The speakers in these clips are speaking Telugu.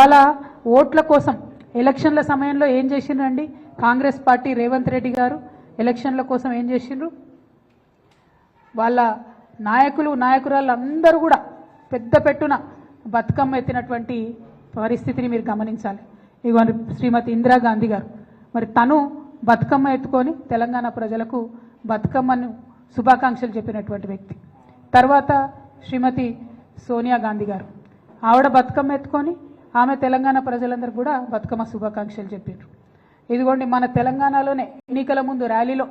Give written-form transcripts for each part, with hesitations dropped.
వాళ్ళ ఓట్ల కోసం ఎలక్షన్ల సమయంలో ఏం చేసిండ్రండి కాంగ్రెస్ పార్టీ రేవంత్ రెడ్డి గారు ఎలక్షన్ల కోసం ఏం చేసిండ్రు వాళ్ళ నాయకురాళ్ళు అందరూ కూడా పెద్ద పెట్టున బతుకమ్మ ఎత్తినటువంటి పరిస్థితిని మీరు గమనించాలి. ఇగోండి శ్రీమతి ఇందిరా గాంధీ గారు మరి తను బతుకమ్మ ఎత్తుకొని తెలంగాణ ప్రజలకు బతుకమ్మను శుభాకాంక్షలు చెప్పినటువంటి వ్యక్తి. తర్వాత శ్రీమతి సోనియా గాంధీ గారు ఆవిడ బతుకమ్మ ఎత్తుకొని ఆమె తెలంగాణ ప్రజలందరూ కూడా బతుకమ్మ శుభాకాంక్షలు చెప్పారు. ఇదిగోండి మన తెలంగాణలోనే ఎన్నికల ముందు ర్యాలీలో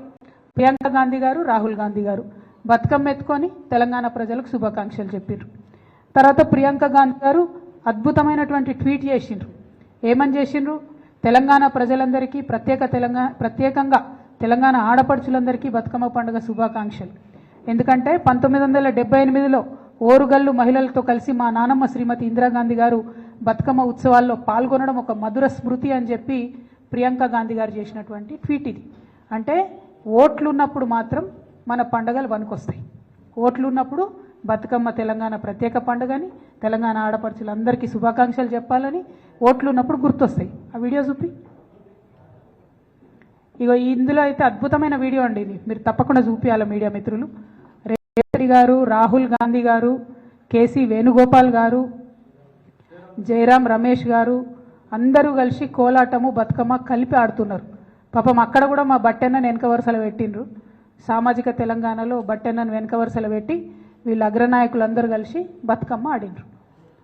ప్రియాంక గాంధీ గారు రాహుల్ గాంధీ గారు బతుకమ్మ ఎత్తుకొని తెలంగాణ ప్రజలకు శుభాకాంక్షలు చెప్పారు. తర్వాత ప్రియాంక గాంధీ గారు అద్భుతమైనటువంటి ట్వీట్ చేసిండ్రు. ఏమని చేసిండ్రు? తెలంగాణ ప్రజలందరికీ ప్రత్యేకంగా తెలంగాణ ఆడపడుచులందరికీ బతుకమ్మ పండుగ శుభాకాంక్షలు. ఎందుకంటే 1978లో ఓరుగల్లు మహిళలతో కలిసి మా నానమ్మ శ్రీమతి ఇందిరాగాంధీ గారు బతుకమ్మ ఉత్సవాల్లో పాల్గొనడం ఒక మధుర స్మృతి అని చెప్పి ప్రియాంక గాంధీ గారు చేసినటువంటి ట్వీట్ ఇది. అంటే ఓట్లు ఉన్నప్పుడు మాత్రం మన పండుగలు వనుకొస్తాయి. ఓట్లు ఉన్నప్పుడు బతుకమ్మ తెలంగాణ ప్రత్యేక పండుగని తెలంగాణ ఆడపడుచులందరికీ శుభాకాంక్షలు చెప్పాలని ఓట్లు ఉన్నప్పుడు గుర్తొస్తాయి. ఆ వీడియో చూపి. ఇగో ఇందులో అయితే అద్భుతమైన వీడియో అండి ఇది, మీరు తప్పకుండా చూపించాలి మీడియా మిత్రులు. రేవంత్ గారు, రాహుల్ గాంధీ గారు, కేసీ వేణుగోపాల్ గారు, జయరాం రమేష్ గారు అందరూ కలిసి కోలాటము బతుకమ్మ కలిపి ఆడుతున్నారు. పాపం అక్కడ కూడా మా బట్టెన్నను వెనక వరుసలు పెట్టిండ్రు. సామాజిక తెలంగాణలో బట్టెన్నను వెనక వరుసలు పెట్టి వీళ్ళ అగ్రనాయకులందరూ కలిసి బతుకమ్మ ఆడిండ్రు.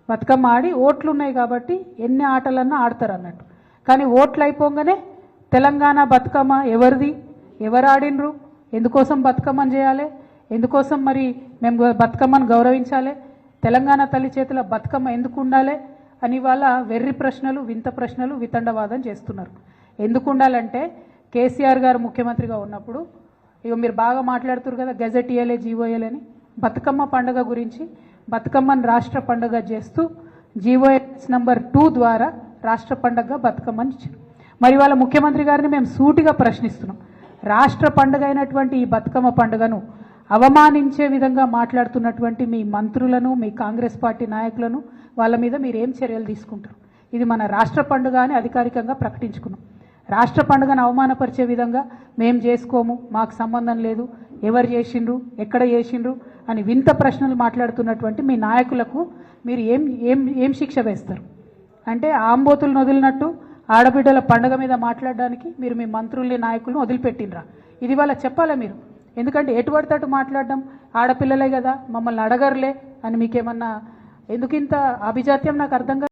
బతుకమ్మ ఆడి ఓట్లు ఉన్నాయి కాబట్టి ఎన్ని ఆటలన్నా ఆడతారు అన్నట్టు. కానీ ఓట్లు అయిపోగానే తెలంగాణ బతుకమ్మ ఎవరిది, ఎవరు ఆడినరు, ఎందుకోసం బతుకమ్మని చేయాలి, ఎందుకోసం మరి మేము బతుకమ్మను గౌరవించాలి, తెలంగాణ తల్లి చేతుల బతుకమ్మ ఎందుకు ఉండాలి అని వాళ్ళ వెర్రి ప్రశ్నలు, వింత ప్రశ్నలు, వితండవాదం చేస్తున్నారు. ఎందుకు ఉండాలంటే కేసీఆర్ గారు ముఖ్యమంత్రిగా ఉన్నప్పుడు ఇక మీరు బాగా మాట్లాడుతున్నారు కదా గెజెట్ ఇయ్యలే జీవోయలే అని, బతుకమ్మ పండుగ గురించి బతుకమ్మను రాష్ట్ర పండుగ చేస్తూ జీవోఎస్ నంబర్ 2 ద్వారా రాష్ట్ర పండుగగా బతుకమ్మని ఇచ్చారు. మరి వాళ్ళ ముఖ్యమంత్రి గారిని మేము సూటిగా ప్రశ్నిస్తున్నాం. రాష్ట్ర పండుగ అయినటువంటి ఈ బతుకమ్మ పండుగను అవమానించే విధంగా మాట్లాడుతున్నటువంటి మీ మంత్రులను, మీ కాంగ్రెస్ పార్టీ నాయకులను వాళ్ళ మీద మీరు ఏం చర్యలు తీసుకుంటారు? ఇది మన రాష్ట్ర పండుగ అని అధికారికంగా ప్రకటించుకున్నాం. రాష్ట్ర పండుగను అవమానపరిచే విధంగా మేము చేసుకోము, మాకు సంబంధం లేదు, ఎవరు చేసిండ్రు, ఎక్కడ చేసిండ్రు అని వింత ప్రశ్నలు మాట్లాడుతున్నటువంటి మీ నాయకులకు మీరు ఏం ఏం ఏం శిక్ష వేస్తారు? అంటే ఆంబోతులను వదిలినట్టు ఆడబిడ్డల పండుగ మీద మాట్లాడడానికి మీరు మీ మంత్రుల్ని, నాయకులను వదిలిపెట్టినరా? ఇది వాళ్ళ చెప్పాలా మీరు? ఎందుకంటే ఎటు పడితే మాట్లాడడం, ఆడపిల్లలే కదా మమ్మల్ని అడగరులే అని మీకేమన్నా ఎందుకు ఇంత అభిజాత్యం నాకు అర్థం కాదు.